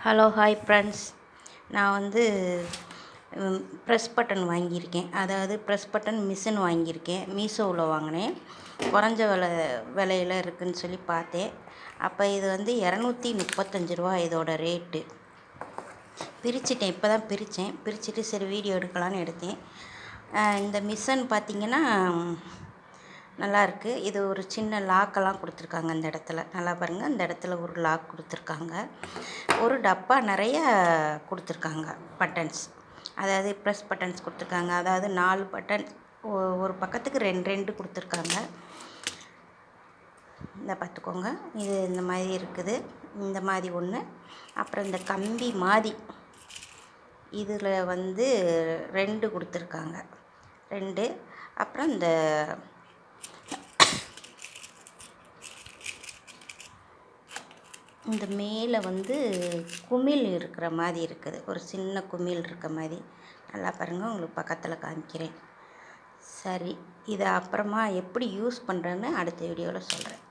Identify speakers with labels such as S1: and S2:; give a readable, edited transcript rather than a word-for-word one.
S1: Hello hi friends. நான் வந்து press button வாங்கியிருக்கேன். அதாவது ப்ரெஸ் பட்டன் மிஷின் வாங்கியிருக்கேன். மீஷோவில் வாங்கினேன். குறைஞ்ச விலையில் இருக்குதுன்னு சொல்லி பார்த்தேன். அப்போ இது வந்து ரூ. 235 இதோட ரேட்டு. பிரிச்சுட்டேன். இப்போ தான் பிரிச்சுட்டு சரி வீடியோ எடுக்கலான்னு எடுத்தேன். இந்த மிஷின் பார்த்திங்கன்னா நல்லாயிருக்கு. இது ஒரு சின்ன லாக்கெல்லாம் கொடுத்துருக்காங்க. இந்த இடத்துல நல்லா பாருங்கள். இந்த இடத்துல ஒரு லாக் கொடுத்துருக்காங்க. ஒரு டப்பா நிறைய கொடுத்துருக்காங்க பட்டன்ஸ். அதாவது ப்ரெஸ் பட்டன்ஸ் கொடுத்துருக்காங்க. அதாவது 4 பட்டன் ஒரு பக்கத்துக்கு 2 கொடுத்துருக்காங்க. இந்த பார்த்துக்கோங்க. இது இந்த மாதிரி இருக்குது. இந்த மாதிரி ஒன்று. அப்புறம் இந்த கம்பி மாதிரி இதில் வந்து 2 கொடுத்துருக்காங்க. 2. அப்புறம் இந்த மேலே வந்து குமிழ் இருக்கிற மாதிரி இருக்குது. ஒரு சின்ன குமிழ் இருக்க மாதிரி. நல்லா பாருங்கள், உங்களுக்கு பக்கத்தில் காமிக்கிறேன். சரி, இதை அப்புறமா எப்படி யூஸ் பண்ணுறேன்னு அடுத்த வீடியோவில் சொல்கிறேன்.